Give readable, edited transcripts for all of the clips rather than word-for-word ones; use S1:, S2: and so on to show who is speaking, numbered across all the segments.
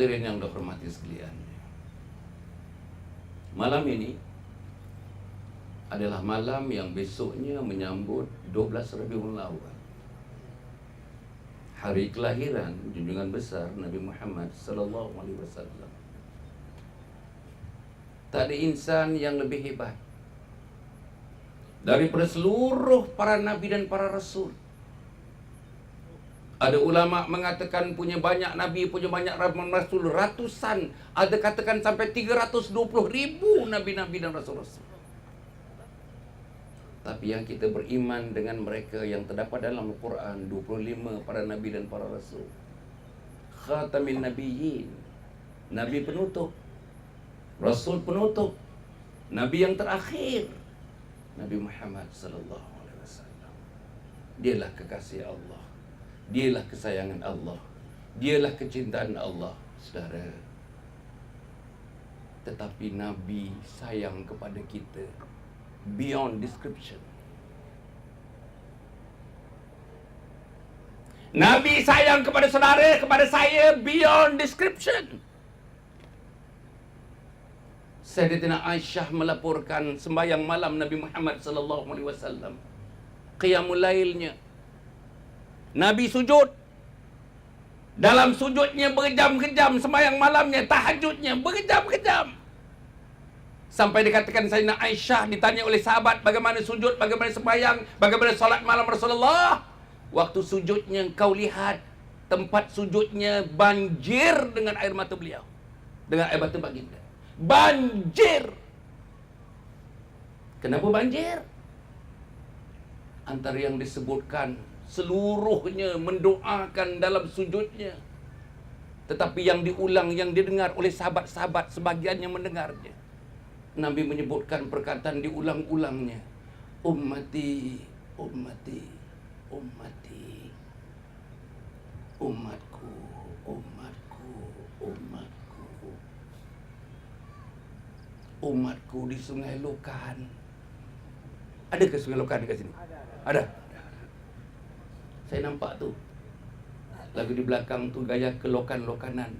S1: Hadirin yang dihormati sekalian, malam ini adalah malam yang besoknya menyambut 12 Rabiul Awal, hari kelahiran junjungan besar Nabi Muhammad sallallahu alaihi wasallam. Tak ada insan yang lebih hebat daripada seluruh para nabi dan para rasul. Ada ulama mengatakan punya banyak nabi, punya banyak rasul ratusan, ada katakan sampai 320,000 nabi-nabi dan rasul-rasul. Tapi yang kita beriman dengan mereka yang terdapat dalam Al-Quran, 25 para nabi dan para rasul. Khatamin Nabiyyin, nabi penutup, rasul penutup, nabi yang terakhir, Nabi Muhammad sallallahu alaihi wasallam. Dialah kekasih Allah, dialah kesayangan Allah, dialah kecintaan Allah, saudara. Tetapi Nabi sayang kepada kita beyond description. Nabi sayang kepada saudara, kepada saya beyond description. Sayyidatina Aisyah melaporkan sembahyang malam Nabi Muhammad sallallahu alaihi wasallam, qiyamul lailnya, Nabi sujud. Dalam sujudnya berjam-jam, sembahyang malamnya, tahajudnya berjam-jam. Sampai dikatakan Sayyidina Aisyah ditanya oleh sahabat bagaimana sujud, bagaimana sembahyang, bagaimana solat malam Rasulullah. Waktu sujudnya kau lihat tempat sujudnya banjir dengan air mata beliau, dengan air mata baginda. Banjir. Kenapa banjir? Antara yang disebutkan seluruhnya mendoakan dalam sujudnya, tetapi yang diulang, yang didengar oleh sahabat-sahabat sebagiannya mendengarnya. Nabi menyebutkan perkataan diulang-ulangnya, ummati, ummati, ummati, umatku, umatku, umatku, umatku di Sungai Lokan. Ada ke Sungai Lokan dekat sini? Ada. Saya nampak tu. Lagu di belakang tu gaya kelokan-lokanan.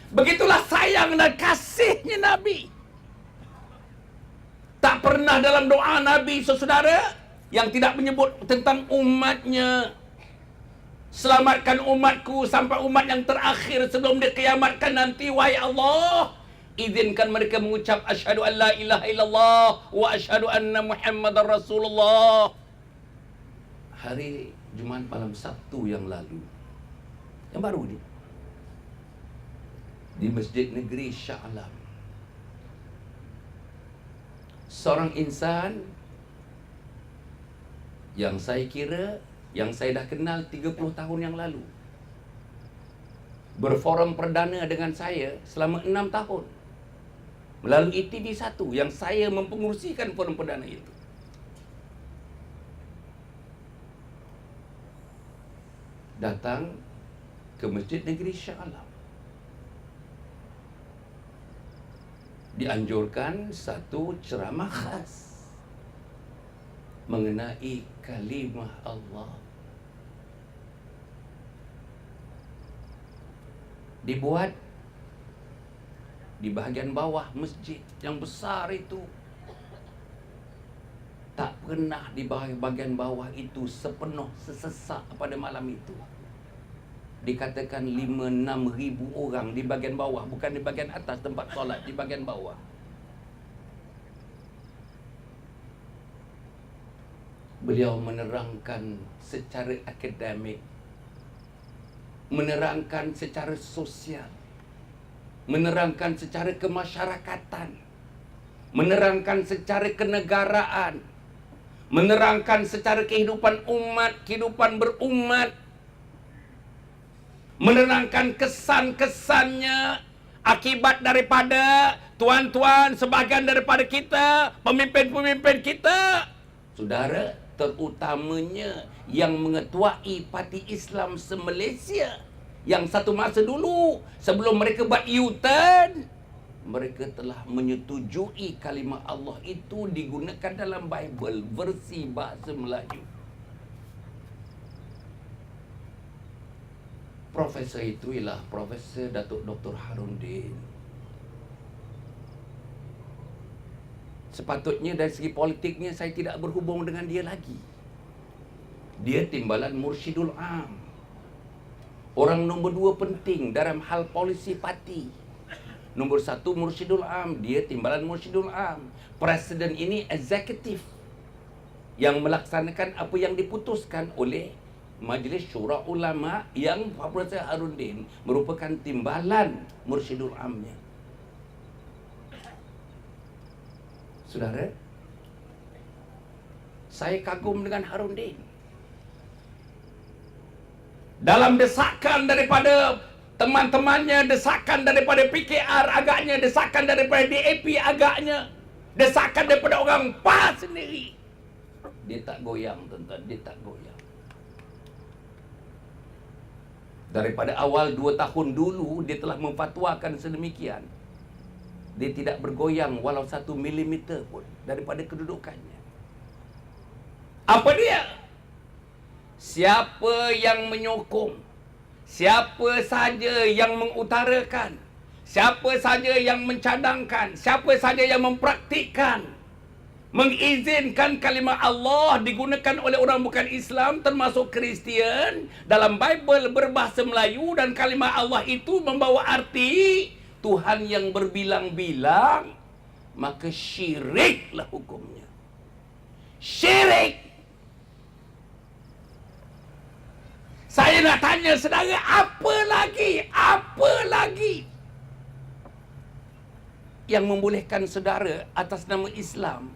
S1: Begitulah sayang dan kasihnya Nabi. Tak pernah dalam doa Nabi, saudara, yang tidak menyebut tentang umatnya. Selamatkan umatku sampai umat yang terakhir sebelum dikiamatkan nanti. Wahai Allah, izinkan mereka mengucap asyhadu an la ilaha illallah wa asyhadu anna Muhammadar Rasulullah. Hari Jumaat malam Sabtu yang lalu, yang baru ni, di Masjid Negeri Shah Alam, seorang insan yang saya kira, yang saya dah kenal 30 tahun yang lalu, berforum perdana dengan saya selama 6 tahun melalui TV1 yang saya mempengurusikan forum perdana itu. Datang ke Masjid Negeri Shah Alam. Dianjurkan satu ceramah khas mengenai kalimah Allah. Dibuat di bahagian bawah masjid yang besar itu. Tak pernah di bahagian bawah itu sepenuh, sesesak pada malam itu. Dikatakan 5-6 ribu orang di bahagian bawah, bukan di bahagian atas tempat solat, di bahagian bawah. Beliau menerangkan secara akademik, menerangkan secara sosial, menerangkan secara kemasyarakatan, menerangkan secara kenegaraan, menerangkan secara kehidupan umat, kehidupan berumat, menerangkan kesan-kesannya akibat daripada tuan-tuan sebahagian daripada kita, pemimpin-pemimpin kita, saudara, terutamanya yang mengetuai Parti Islam se-Malaysia, yang satu masa dulu sebelum mereka buat U-turn, mereka telah menyetujui kalimah Allah itu digunakan dalam Bible versi bahasa Melayu. Profesor itu ialah Profesor Datuk Dr. Harudin. Sepatutnya dari segi politiknya saya tidak berhubung dengan dia lagi. Dia timbalan Mursyidul Am. Orang nombor 2 penting dalam hal polisi parti. Nombor 1 Mursyidul Am, dia timbalan Mursyidul Am. Presiden ini eksekutif yang melaksanakan apa yang diputuskan oleh Majlis Syura Ulama yang Profesor Harudin merupakan timbalan Mursyidul Amnya. Saudara, saya kagum dengan Harudin. Dalam desakan daripada teman-temannya, desakan daripada PKR agaknya, desakan daripada DAP agaknya, desakan daripada orang PAS sendiri, dia tak goyang, tuan-tuan, dia tak goyang. Daripada awal 2 tahun dulu dia telah memfatwakan sedemikian. Dia tidak bergoyang walau 1 milimeter pun daripada kedudukannya. Apa dia? Siapa yang menyokong, siapa saja yang mengutarakan, siapa saja yang mencadangkan, siapa saja yang mempraktikkan, mengizinkan kalimah Allah digunakan oleh orang bukan Islam termasuk Kristian dalam Bible berbahasa Melayu, dan kalimah Allah itu membawa arti Tuhan yang berbilang-bilang, maka syiriklah hukumnya. Syirik. Saya nak tanya saudara, apa lagi? Apa lagi yang membolehkan saudara atas nama Islam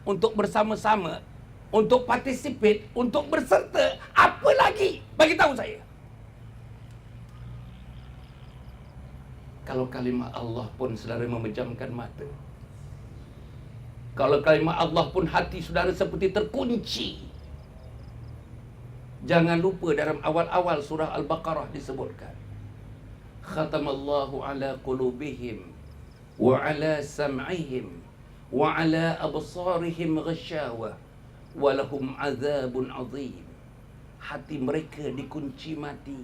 S1: untuk bersama-sama, untuk participate, untuk berserta? Apa lagi? Bagi tahu saya. Kalau kalimah Allah pun saudara memejamkan mata, kalau kalimah Allah pun hati saudara seperti terkunci. Jangan lupa dalam awal-awal surah Al-Baqarah disebutkan, khatamallahu ala qulubihim wa ala sam'ihim wa ala absarihim ghasyawa wa lahum azabun azim. Hati mereka dikunci mati.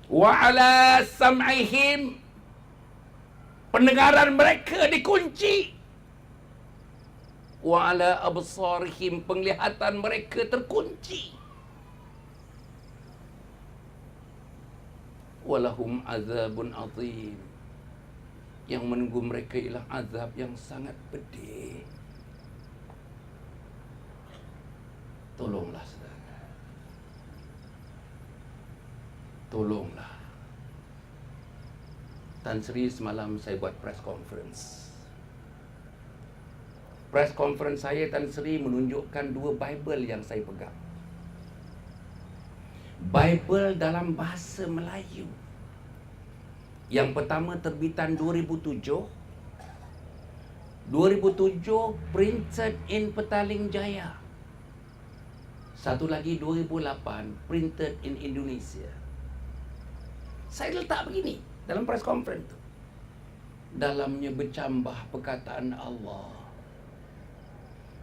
S1: Wa ala sam'ihim, pendengaran mereka dikunci. Wa ala absarihim, penglihatan mereka terkunci. Walahum azabun azim, yang menunggu mereka ialah azab yang sangat pedih. Tolonglah saudara, tolonglah. Tan Sri semalam saya buat press conference. Press conference saya, Tan Sri menunjukkan 2 Bible yang saya pegang. Bible dalam bahasa Melayu. Yang pertama terbitan 2007. 2007 printed in Petaling Jaya. Satu lagi 2008 printed in Indonesia. Saya letak begini dalam press conference tu. Dalamnya bercambah perkataan Allah.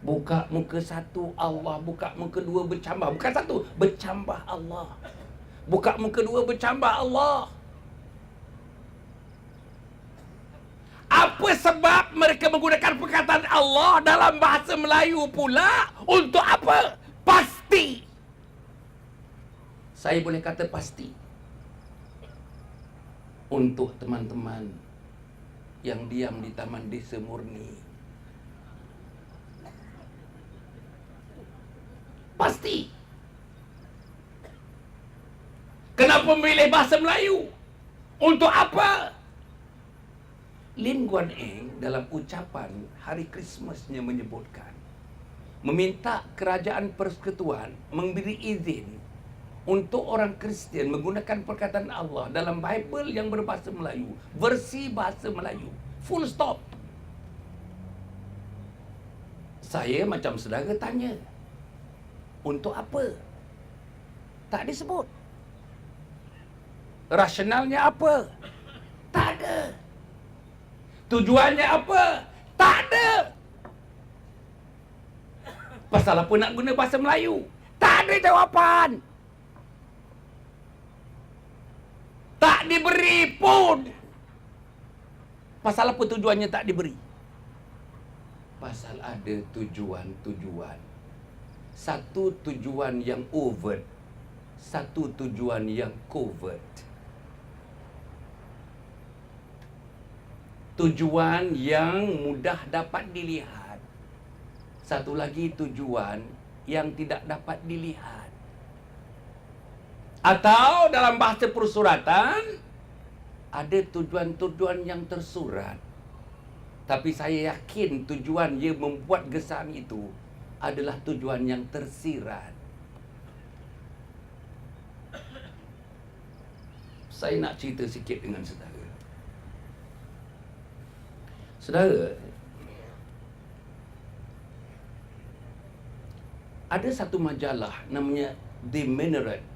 S1: Buka muka 1 Allah, buka muka 2 bercambah. Bukan 1, bercambah Allah. Buka muka 2 bercambah Allah. Apa sebab mereka menggunakan perkataan Allah dalam bahasa Melayu pula? Untuk apa? Pasti. Saya boleh kata pasti. Untuk teman-teman yang diam di Taman Desa Murni. Pasti. Kenapa memilih bahasa Melayu? Untuk apa? Lim Guan Eng dalam ucapan hari Krismasnya menyebutkan, meminta kerajaan persekutuan memberi izin untuk orang Kristian menggunakan perkataan Allah dalam Bible yang berbahasa Melayu, versi bahasa Melayu. Full stop. Saya macam saudara tanya, untuk apa? Tak disebut. Rasionalnya apa? Tak ada. Tujuannya apa? Tak ada. Pasal apa nak guna bahasa Melayu? Tak ada jawapan. Tak diberi pun. Pasal apa tujuannya tak diberi? Pasal ada tujuan-tujuan. Satu tujuan yang overt, satu tujuan yang covert. Tujuan yang mudah dapat dilihat. Satu lagi tujuan yang tidak dapat dilihat. Atau dalam bahasa persuratan, ada tujuan-tujuan yang tersurat. Tapi saya yakin tujuan dia membuat gesang itu adalah tujuan yang tersirat. Saya nak cerita sikit dengan saudara. Saudara, ada satu majalah namanya The Minaret.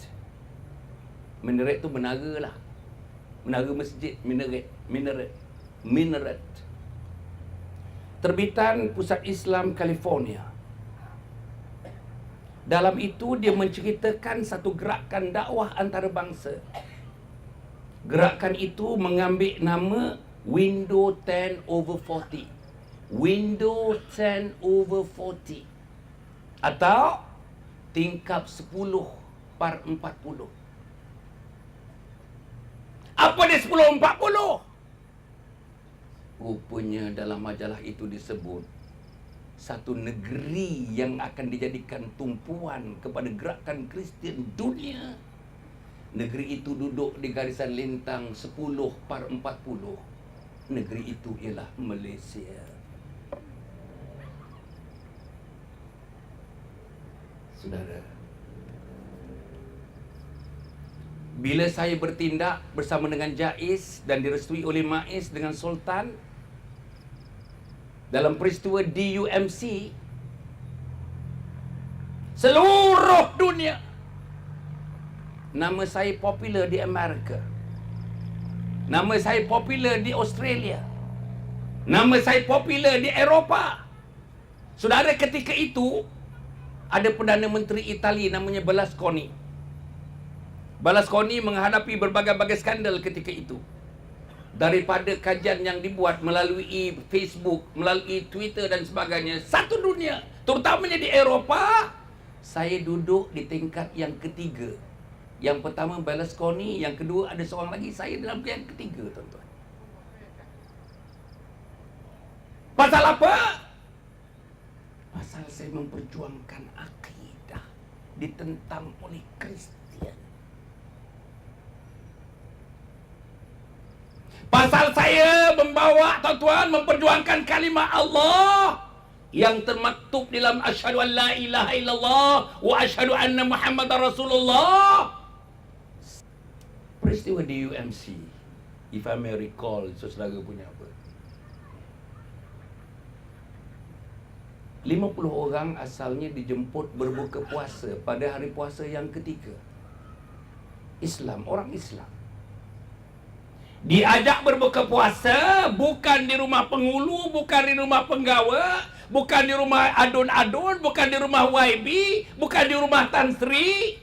S1: Minaret tu menara lah. Menara masjid, minaret. Terbitan Pusat Islam California. Dalam itu dia menceritakan satu gerakan dakwah antarabangsa. Gerakan itu mengambil nama Window 10/40. Window 10/40. Atau tingkap 10/40. Apa dia 10/40? Rupanya dalam majalah itu disebut satu negeri yang akan dijadikan tumpuan kepada gerakan Kristian dunia. Negeri itu duduk di garisan lintang 10/40. Negeri itu ialah Malaysia. Saudara, bila saya bertindak bersama dengan JAIS dan direstui oleh MAIS dengan Sultan dalam peristiwa DUMC, seluruh dunia, nama saya popular di Amerika, nama saya popular di Australia, nama saya popular di Eropah. Saudara, ketika itu ada Perdana Menteri Itali namanya Berlusconi. Berlusconi menghadapi berbagai-bagai skandal ketika itu. Daripada kajian yang dibuat melalui Facebook, melalui Twitter dan sebagainya, satu dunia, terutamanya di Eropah, saya duduk di tingkat yang ketiga. Yang pertama Berlusconi, yang kedua ada seorang lagi, saya dalam yang ketiga, tuan-tuan. Pasal apa? Pasal saya memperjuangkan akidah ditentang oleh Kristian. Pasal saya membawa, tuan-tuan, memperjuangkan kalimah Allah yang termaktub dalam asyhadu an la ilaha illallah wa asyhadu anna Muhammadar Rasulullah. Peristiwa di UMC, if I may recall, saudara punya apa? 50 orang asalnya dijemput berbuka puasa pada hari puasa yang ketiga. Islam, orang Islam. Diajak berbuka puasa bukan di rumah penghulu, bukan di rumah penggawa, bukan di rumah adun-adun, bukan di rumah YB, bukan di rumah Tan Sri.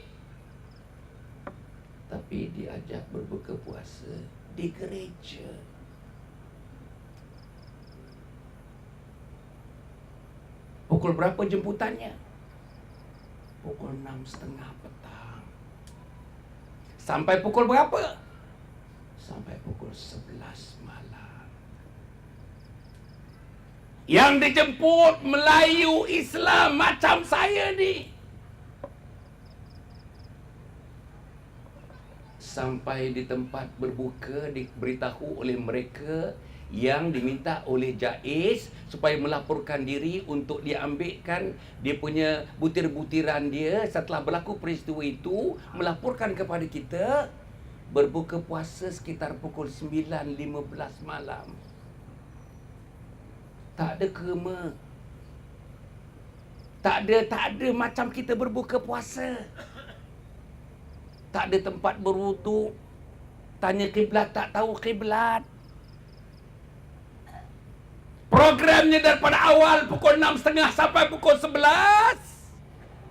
S1: Tapi diajak berbuka puasa di gereja. Pukul berapa jemputannya? Pukul 6:30 petang. Sampai pukul berapa? Sampai pukul 11 malam. Yang dijemput Melayu Islam macam saya ni. Sampai di tempat berbuka diberitahu oleh mereka yang diminta oleh JAIS supaya melaporkan diri untuk diambilkan dia punya butir-butiran dia setelah berlaku peristiwa itu, melaporkan kepada kita berbuka puasa sekitar pukul 9:15 malam. Tak ada kerma. Tak ada macam kita berbuka puasa. Tak ada tempat berwuduk. Tanya kiblat tak tahu kiblat. Programnya daripada awal pukul 6:30 sampai pukul 11.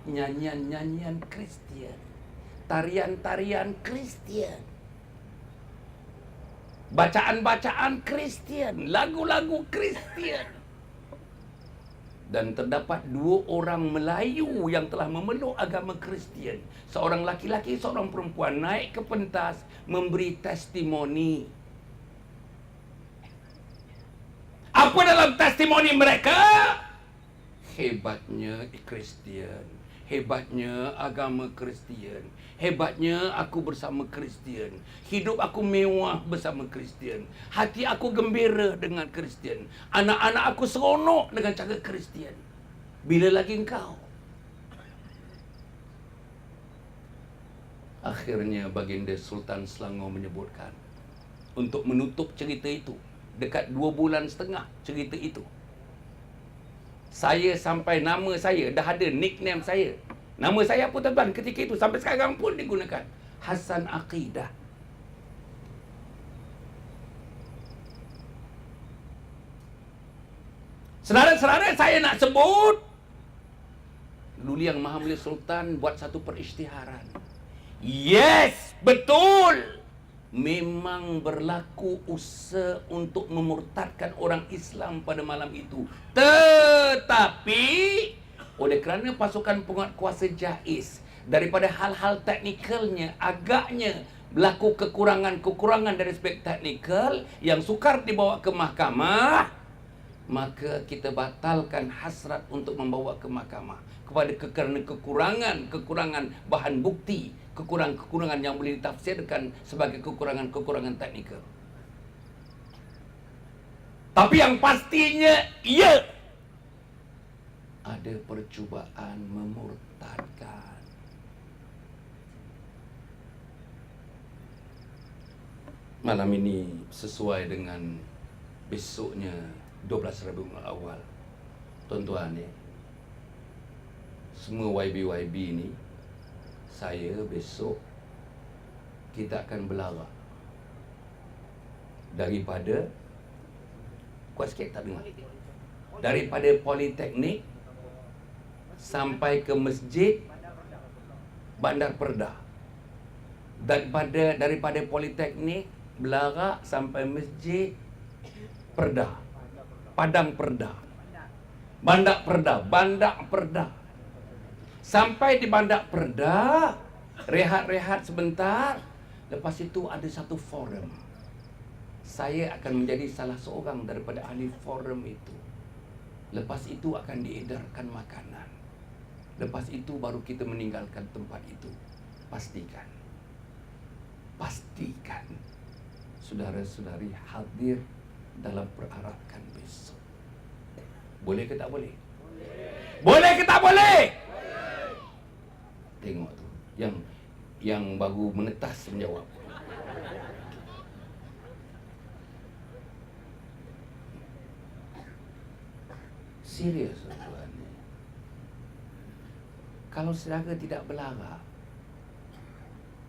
S1: nyanyian-nyanyian Kristian, tarian-tarian Kristian, bacaan-bacaan Kristian, lagu-lagu Kristian. Dan terdapat 2 orang Melayu yang telah memeluk agama Kristian. Seorang laki-laki, seorang perempuan naik ke pentas memberi testimoni. Apa dalam testimoni mereka? Hebatnya Kristian, hebatnya agama Kristian, hebatnya aku bersama Kristian, hidup aku mewah bersama Kristian, hati aku gembira dengan Kristian, anak-anak aku seronok dengan cara Kristian. Bila lagi engkau? Akhirnya baginda Sultan Selangor menyebutkan, untuk menutup cerita itu, dekat 2 bulan setengah cerita itu, saya sampai nama saya dah ada nickname saya. Nama saya apa tuan ketika itu sampai sekarang pun digunakan, Hasan Aqidah. Saudara-saudara, saya nak sebut dulu Yang Maha Mulia Sultan buat satu perisytiharan. Yes, betul. Memang berlaku usaha untuk memurtadkan orang Islam pada malam itu. Tetapi oleh kerana pasukan penguatkuasa Jais, daripada hal-hal teknikalnya agaknya berlaku kekurangan-kekurangan dari aspek teknikal yang sukar dibawa ke mahkamah, maka kita batalkan hasrat untuk membawa ke mahkamah kerana kekurangan bahan bukti, kekurangan yang boleh ditafsirkan sebagai kekurangan teknikal. Tapi yang pastinya, ya, ada percubaan memurtadkan. Malam ini sesuai dengan besoknya 12 Rabiul Awal. Tuan-tuan ya, semua YB ni, saya besok kita akan belara daripada, kuat sikit tak dengar, daripada Politeknik sampai ke Masjid Bandar Perda, daripada Politeknik belara sampai Masjid Perda, Padang Perda, Bandar Perda. Sampai di Bandar Perda, rehat-rehat sebentar. Lepas itu ada satu forum. Saya akan menjadi salah seorang daripada ahli forum itu. Lepas itu akan diedarkan makanan. Lepas itu baru kita meninggalkan tempat itu. Pastikan saudara-saudari hadir dalam perarakan besok. Boleh ke tak boleh? Boleh ke tak boleh? Tengok tu, yang baru menetas menjawab. Serius tuan. Kalau saudara tidak belara,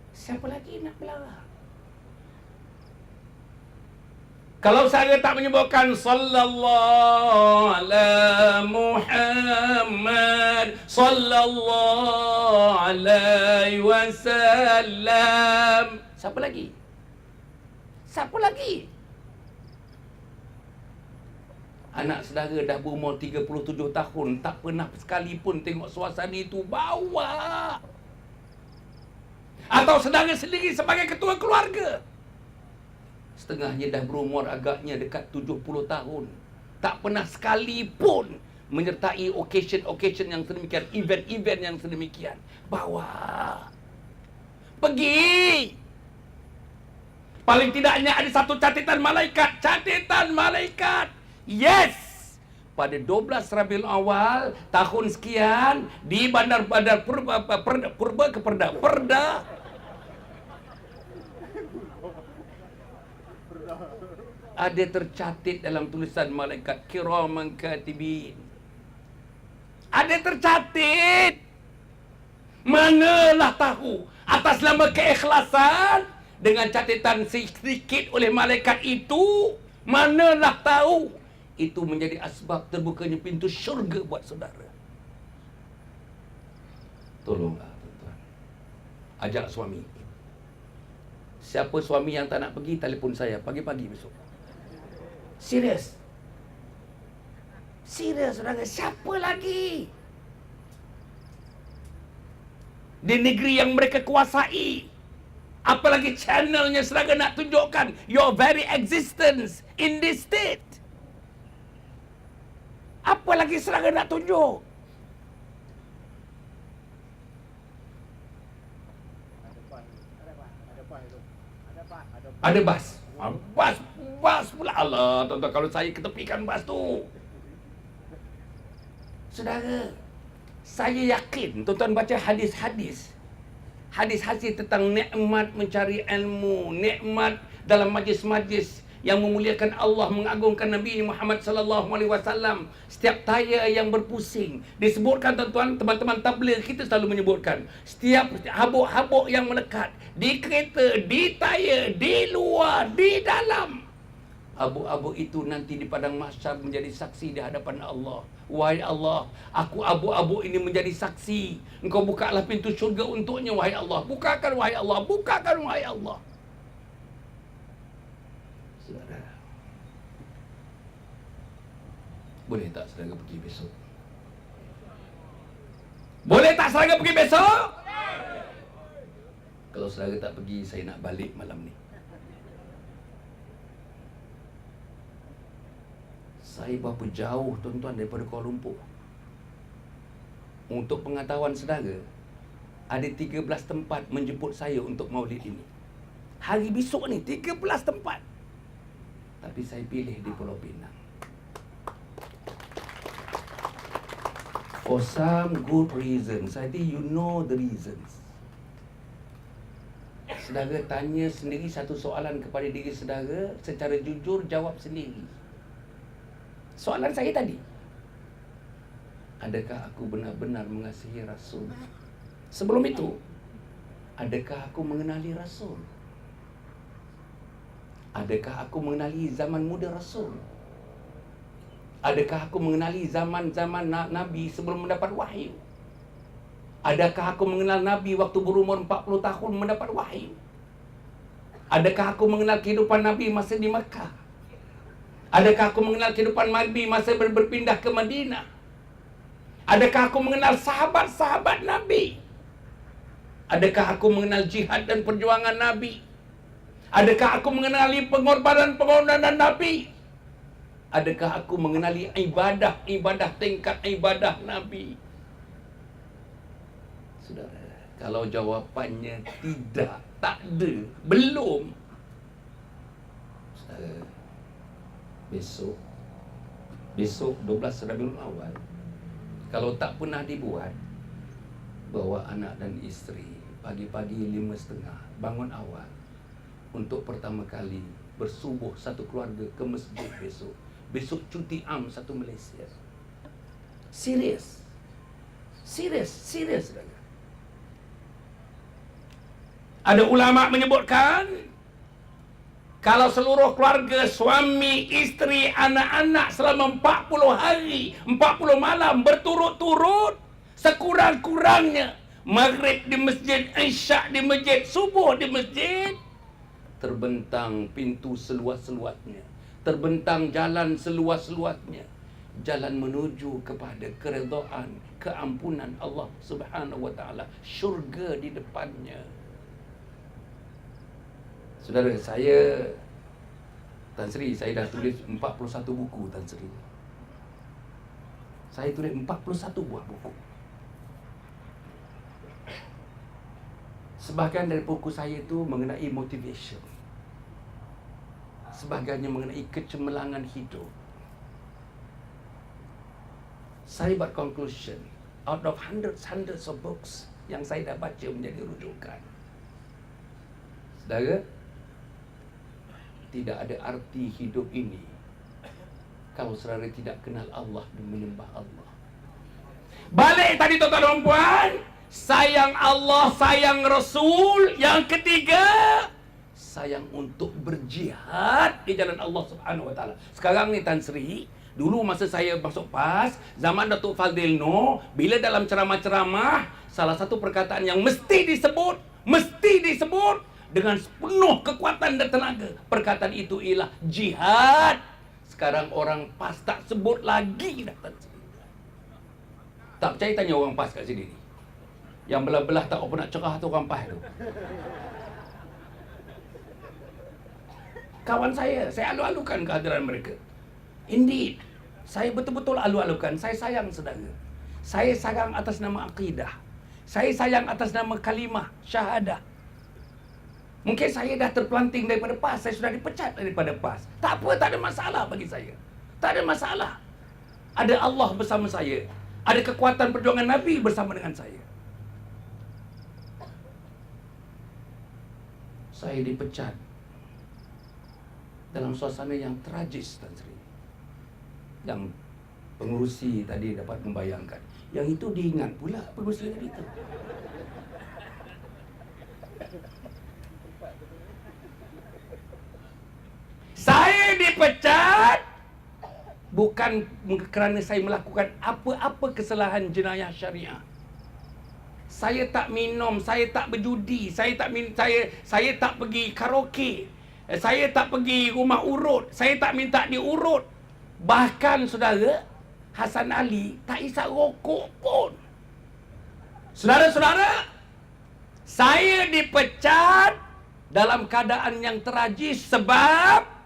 S1: siapa lagi nak belara? Kalau saya tak menyebutkan sallallahu ala Muhammad sallallahu alaihi wasallam, siapa lagi? Anak saudara dah berumur 37 tahun, tak pernah sekali pun tengok suasana itu, bawa. Atau saudara sendiri sebagai ketua keluarga, setengahnya dah berumur agaknya dekat 70 tahun, tak pernah sekali pun menyertai occasion yang sedemikian, event yang sedemikian. Bawa. Pergi. Paling tidaknya ada satu catatan malaikat. Yes. Pada 12 Rabiul Awal tahun sekian di Bandar Perda ada tercatat dalam tulisan malaikat kiraman katibin. Ada tercatat. Manalah tahu atas nama keikhlasan dengan catatan sedikit oleh malaikat itu, manalah tahu itu menjadi asbab terbukanya pintu syurga buat saudara. Tolonglah tuan-tuan. Ajak suami. Siapa suami yang tak nak pergi, telefon saya pagi-pagi besok. Serius. Serius, saudara. Siapa lagi? Di negeri yang mereka kuasai. Apalagi channelnya saudara nak tunjukkan your very existence in this state. Apa lagi saudara nak tunjuk? Ada bas. Bas pula. Allah, tuan-tuan, kalau saya ketepikan bas tu. Saudara, saya yakin tuan-tuan baca hadis-hadis. Hadis-hadis tentang nikmat mencari ilmu, nikmat dalam majlis-majlis yang memuliakan Allah, mengagungkan Nabi Muhammad sallallahu alaihi wasallam. Setiap tayar yang berpusing disebutkan, tuan-tuan, teman-teman tabligh kita selalu menyebutkan, setiap habuk-habuk yang melekat di kereta, di tayar, di luar, di dalam, habuk-habuk itu nanti di padang mahsyar menjadi saksi di hadapan Allah. Wahai Allah, aku abu-abu ini menjadi saksi. Engkau bukalah pintu syurga untuknya, wahai Allah. Bukakan, wahai Allah. Bukakan, wahai Allah. Saudara, boleh tak saudara pergi besok? Boleh tak saudara pergi besok? Kalau saudara tak pergi, saya nak balik malam ni. Saya berapa jauh, tuan-tuan, daripada Kuala Lumpur. Untuk pengetahuan saudara, ada 13 tempat menjemput saya untuk maulid ini. Hari besok ni 13 tempat. Tapi saya pilih di Pulau Pinang. For some good reasons. I think you know the reasons. Saudara tanya sendiri satu soalan kepada diri saudara, secara jujur jawab sendiri. Soalan saya tadi, adakah aku benar-benar mengasihi Rasul? Sebelum itu, adakah aku mengenali Rasul? Adakah aku mengenali zaman muda Rasul? Adakah aku mengenali zaman-zaman Nabi sebelum mendapat wahyu? Adakah aku mengenal Nabi waktu berumur 40 tahun mendapat wahyu? Adakah aku mengenal kehidupan Nabi masa di Makkah? Adakah aku mengenal kehidupan Nabi masa berpindah ke Madinah? Adakah aku mengenal sahabat-sahabat Nabi? Adakah aku mengenal jihad dan perjuangan Nabi? Adakah aku mengenali pengorbanan Nabi? Adakah aku mengenali ibadah, tingkat ibadah Nabi? Saudara, kalau jawapannya tidak, tak ada, belum, saudara, besok 12 Rabiul Awal, kalau tak pernah dibuat, bawa anak dan isteri pagi-pagi 5:30 bangun awal untuk pertama kali bersubuh satu keluarga ke masjid besok. Besok cuti am satu Malaysia. Serius. Saudara. Ada ulama menyebutkan, kalau seluruh keluarga, suami, isteri, anak-anak selama 40 hari, 40 malam berturut-turut, sekurang-kurangnya maghrib di masjid, isyak di masjid, subuh di masjid, terbentang pintu seluas-luasnya, terbentang jalan seluas-luasnya, jalan menuju kepada keredaan, keampunan Allah Subhanahu wa taala, syurga di depannya. Saudara, saya Tan Sri, saya dah tulis 41 buku, Tan Sri. Saya tulis 41 buah buku. Sebahagian dari buku saya itu mengenai motivation. Sebahagiannya mengenai kecemerlangan hidup. Saya buat conclusion, out of hundreds of books yang saya dah baca menjadi rujukan. Saudara, tidak ada arti hidup ini kalau saudara tidak kenal Allah dan menyembah Allah. Balik tadi tuan-tuan dan puan, sayang Allah, sayang Rasul. Yang ketiga, sayang untuk berjihad di jalan Allah Subhanahu wa taala. Sekarang ni Tan Sri, Dulu masa saya masuk PAS, zaman Datuk Fadil Noor, bila dalam ceramah-ceramah, salah satu perkataan yang mesti disebut dengan penuh kekuatan dan tenaga, perkataan itu ialah jihad. Sekarang orang PAS tak sebut lagi dah. Tak percaya tanya orang PAS kat sini ni. Yang belah-belah tak apa nak cerah tu orang PAS tu. Kawan saya alu-alukan kehadiran mereka. Indeed, saya betul-betul alu-alukan. Saya sayang saudara. Saya sayang atas nama akidah. Saya sayang atas nama kalimah syahadah. Mungkin saya dah terpelanting daripada PAS, saya sudah dipecat daripada PAS. Tak apa, tak ada masalah bagi saya. Tak ada masalah. Ada Allah bersama saya. Ada kekuatan perjuangan Nabi bersama dengan saya. Saya dipecat dalam suasana yang tragis, Tan Sri. Yang pengurusi tadi dapat membayangkan. Yang itu diingat pula pengurusi tadi itu. Saya dipecat bukan kerana saya melakukan apa-apa kesalahan jenayah syariah. Saya tak minum, saya tak berjudi, saya tak pergi karaoke. Saya tak pergi rumah urut, saya tak minta diurut. Bahkan saudara, Hasan Ali tak isap rokok pun. Saudara-saudara, saya dipecat dalam keadaan yang tragis sebab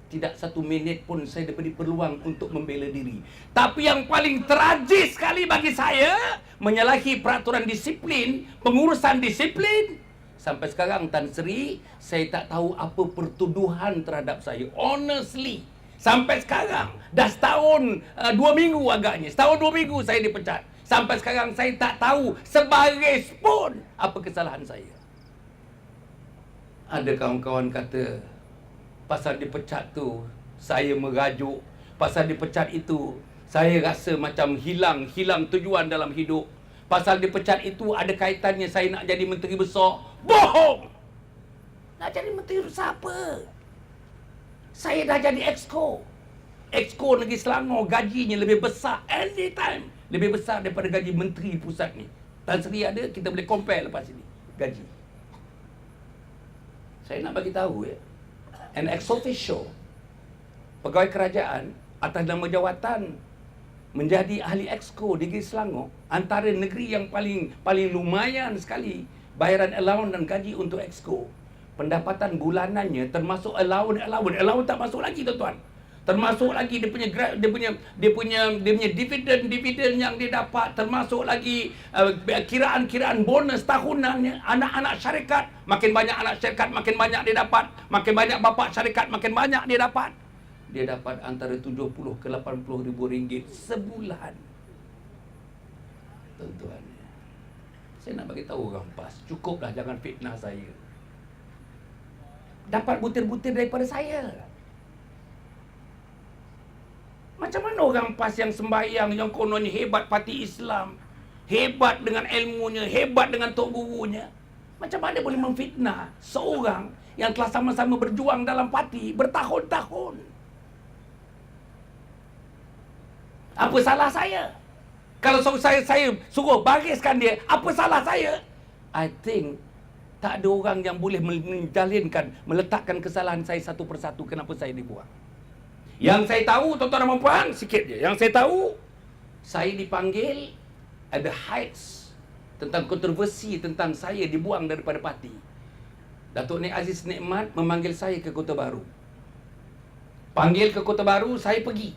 S1: tidak satu minit pun saya diberi peluang untuk membela diri. Tapi yang paling tragis sekali bagi saya, menyalahi peraturan disiplin, pengurusan disiplin. Sampai sekarang Tan Sri, saya tak tahu apa pertuduhan terhadap saya. Honestly, sampai sekarang, dah setahun 2 minggu agaknya. Setahun 2 minggu saya dipecat. Sampai sekarang saya tak tahu sebaris pun apa kesalahan saya. Ada kawan-kawan kata, pasal dipecat tu, saya merajuk. Pasal dipecat itu, saya rasa macam hilang tujuan dalam hidup. Pasal dipecat itu ada kaitannya saya nak jadi menteri besar. Bohong! Nak jadi menteri besar apa? Saya dah jadi Exco. Exco Negeri Selangor gajinya lebih besar anytime. Lebih besar daripada gaji menteri pusat ni. Tan Sri ada, kita boleh compare lepas ini. Gaji. Saya nak bagi tahu ya. An ex officio, pegawai kerajaan atas nama jawatan menjadi ahli Exco di Negeri Selangor, antara negeri yang paling lumayan sekali bayaran allowance dan gaji untuk Exco. Pendapatan bulanannya termasuk allowance tak masuk lagi tuan-tuan. Termasuk lagi dia punya dividen yang dia dapat, termasuk lagi kiraan bonus tahunannya. Anak-anak syarikat, makin banyak anak syarikat makin banyak dia dapat, makin banyak bapa syarikat makin banyak dia dapat. Dia dapat antara 70 ke 80 ribu ringgit sebulan. Tuan-tuan, saya nak bagi tahu orang PAS, cukuplah jangan fitnah saya. Dapat butir-butir daripada saya. Macam mana orang PAS yang sembahyang, yang kononnya hebat parti Islam, hebat dengan ilmunya, hebat dengan tok gurunya, macam mana boleh memfitnah seorang yang telah sama-sama berjuang dalam parti bertahun-tahun? Apa salah saya? Kalau saya suruh bariskan dia, apa salah saya? I think tak ada orang yang boleh meletakkan kesalahan saya satu persatu kenapa saya dibuang. Yang saya tahu, tuan-tuan dan puan, sikit je. Yang saya tahu, saya dipanggil ada heights tentang kontroversi tentang saya dibuang daripada parti. Datuk Nik Aziz Nikmat memanggil saya ke Kota Baru. Panggil ke Kota Baru, saya pergi.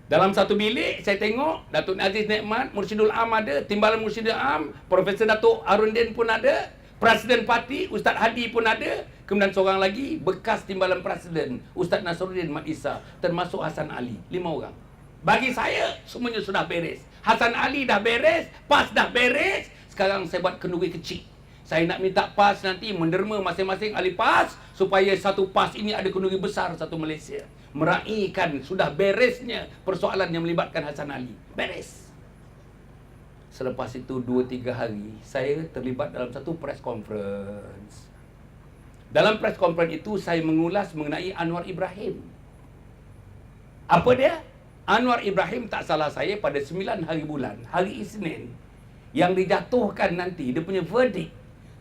S1: Dalam satu bilik, saya tengok Datuk Aziz Nikmat, Mursyidul Am ada, Timbalan Mursyidul Am, Profesor Datuk Arundin pun ada, Presiden Parti, Ustaz Hadi pun ada. Kemudian seorang lagi, bekas Timbalan Presiden, Ustaz Nasruddin Mat Isa, termasuk Hasan Ali. 5 orang. Bagi saya, semuanya sudah beres. Hasan Ali dah beres, PAS dah beres. Sekarang saya buat kenduri kecil. Saya nak minta PAS nanti menderma masing-masing ahli PAS, supaya satu PAS ini ada kenduri besar satu Malaysia. Meraihkan sudah beresnya persoalan yang melibatkan Hasan Ali. Beres. Selepas itu 2-3 hari, saya terlibat dalam satu press conference. Dalam press conference itu, saya mengulas mengenai Anwar Ibrahim. Apa dia? Anwar Ibrahim, tak salah saya, pada 9 hari bulan, hari Isnin, yang dijatuhkan nanti, dia punya verdict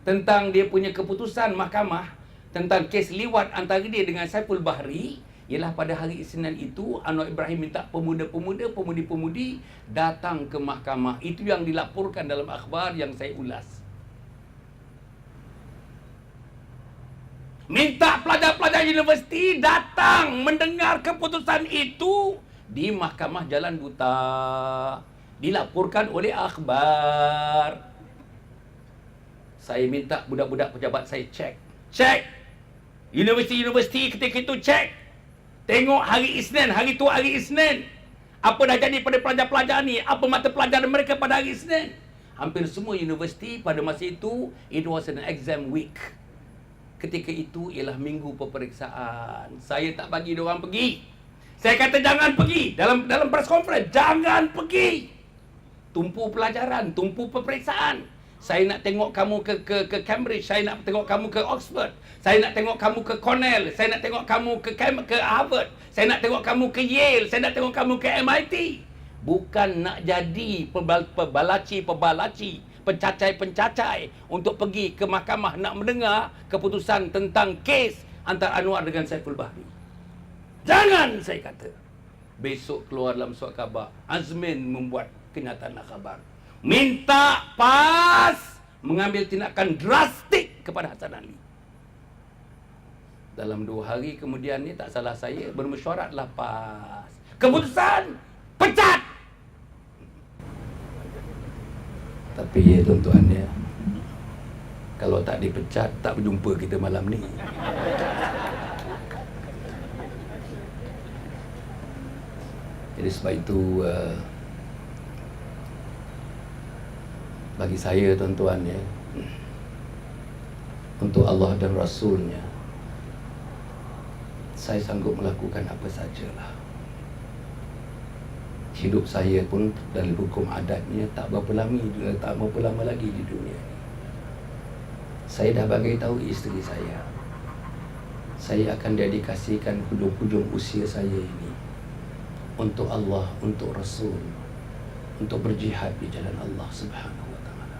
S1: tentang dia punya keputusan mahkamah tentang kes liwat antara dia dengan Saiful Bahri, ialah pada hari Isnin itu Anwar Ibrahim minta pemuda-pemuda, pemudi-pemudi datang ke mahkamah. Itu yang dilaporkan dalam akhbar yang saya ulas. Minta pelajar-pelajar universiti datang mendengar keputusan itu di Mahkamah Jalan Duta. Dilaporkan oleh akhbar. Saya minta budak-budak pejabat saya cek. Universiti-universiti ketika itu cek. Tengok hari Isnin, hari tu hari Isnin. Apa dah jadi pada pelajar-pelajar ni? Apa mata pelajaran mereka pada hari Isnin? Hampir semua universiti pada masa itu, it was an exam week. Ketika itu ialah minggu peperiksaan. Saya tak bagi diorang pergi. Saya kata jangan pergi. Dalam press conference, jangan pergi. Tumpu pelajaran, tumpu peperiksaan. Saya nak tengok kamu ke Cambridge, saya nak tengok kamu ke Oxford, saya nak tengok kamu ke Cornell, saya nak tengok kamu ke Harvard, saya nak tengok kamu ke Yale, saya nak tengok kamu ke MIT. Bukan nak jadi pebalaci, pencacai untuk pergi ke mahkamah nak mendengar keputusan tentang kes antara Anwar dengan Saiful Bahri. Jangan, saya kata. Besok keluar dalam surat khabar, Azmin membuat kenyataan khabar. Minta PAS mengambil tindakan drastik kepada Hasan Ali. Dalam 2 hari kemudian ni, tak salah saya, bermesyuaratlah PAS. Keputusan, pecat! Tapi ya tuan-tuan ya, kalau tak dipecat, tak berjumpa kita malam ni. Jadi sebab itu, bagi saya tuan-tuan ya, untuk Allah dan Rasulnya, saya sanggup melakukan apa sajalah. Hidup saya pun dalam hukum adatnya tak berapa lama lagi di dunia ini. Saya dah bagi tahu isteri saya akan dedikasikan hujung-hujung usia saya ini untuk Allah, untuk Rasul, untuk berjihad di jalan Allah Subhanahu wa taala.